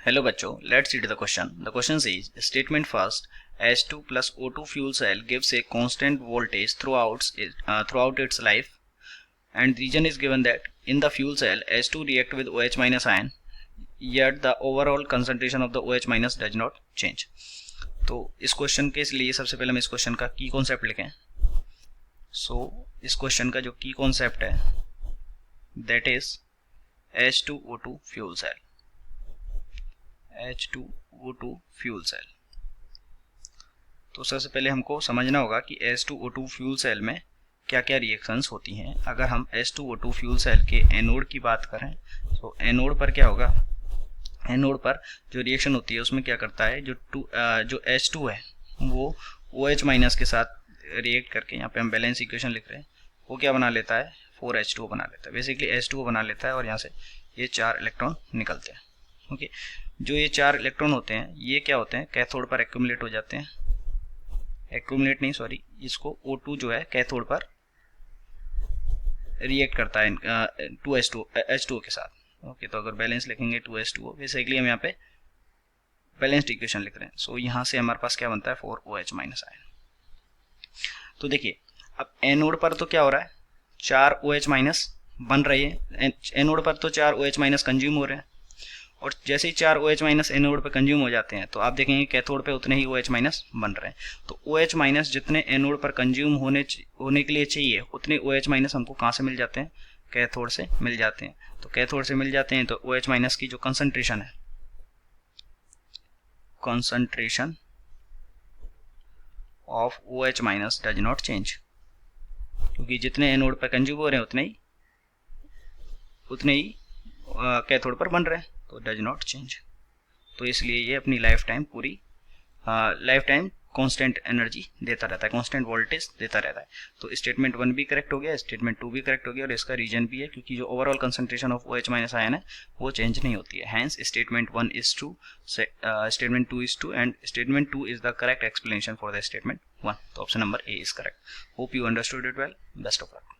Hello बच्चों, let's read the question. The question says, statement first, H2 plus O2 fuel cell gives a constant voltage throughout its life, and reason is given that in the fuel cell H2 react with OH minus ion, yet the overall concentration of the OH minus does not change. तो इस question के लिए सबसे पहले हम इस question का की कॉन्सेप्ट लिखें. इस क्वेश्चन का जो की कॉन्सेप्ट है that is H2O2 fuel cell. H2O2 fuel cell. तो सबसे पहले हमको समझना होगा कि H2O2 फ्यूल सेल में क्या क्या रिएक्शंस होती हैं. अगर हम H2O2 फ्यूल सेल के एनोड की बात करें तो एनोड पर क्या होगा, एनोड पर जो रिएक्शन होती है उसमें क्या करता है, जो H2 है वो OH माइनस के साथ रिएक्ट करके, यहाँ पे हम बैलेंस इक्वेशन लिख रहे हैं, वो क्या बना लेता है, 4H2O बना लेता है. बेसिकली H2O बना लेता है और यहाँ से ये 4 इलेक्ट्रॉन निकलते हैं. ओके, जो ये 4 इलेक्ट्रॉन होते हैं ये क्या होते हैं, कैथोड पर एक्यूमुलेट हो जाते हैं. एक्यूमुलेट नहीं, सॉरी, इसको O2 जो है कैथोड पर रिएक्ट करता है H2O के साथ. ओके, तो अगर बैलेंस लिखेंगे 2H2O, बेसिकली हम यहाँ पे बैलेंस्ड इक्वेशन लिख रहे हैं. सो यहाँ से हमारे पास क्या बनता है, 4OH माइनस आयन. तो देखिए अब एनोड पर तो क्या हो रहा है, 4 OH माइनस बन रही है. एनोड पर तो 4 OH माइनस कंज्यूम हो रहे हैं, और जैसे ही 4 OH माइनस एनोड पे कंज्यूम हो जाते हैं तो आप देखेंगे कैथोड पे उतने ही OH माइनस बन रहे हैं. तो OH माइनस जितने एनोड पर कंज्यूम होने के लिए चाहिए उतने OH माइनस हमको कहाँ से मिल जाते हैं, कैथोड से मिल जाते हैं. तो कैथोड से मिल जाते हैं तो OH माइनस की जो कंसंट्रेशन है, concentration of OH minus does not change, क्योंकि जितने एनोड पर कंज्यूम हो रहे हैं उतने ही कैथोड पर बन रहे हैं, तो डज नॉट चेंज. तो इसलिए ये अपनी लाइफ टाइम कांस्टेंट एनर्जी देता रहता है, कांस्टेंट वोल्टेज देता रहता है. तो स्टेटमेंट 1 भी करेक्ट हो गया, स्टेटमेंट 2 भी करेक्ट हो गया, और इसका रीजन भी है क्योंकि जो overall concentration of OH minus ion है वो चेंज नहीं होती है. Hence statement 1 is true, statement 2 is true, and statement 2 is the correct explanation for the statement 1. तो option number A is correct. Hope you understood it well. Best of luck.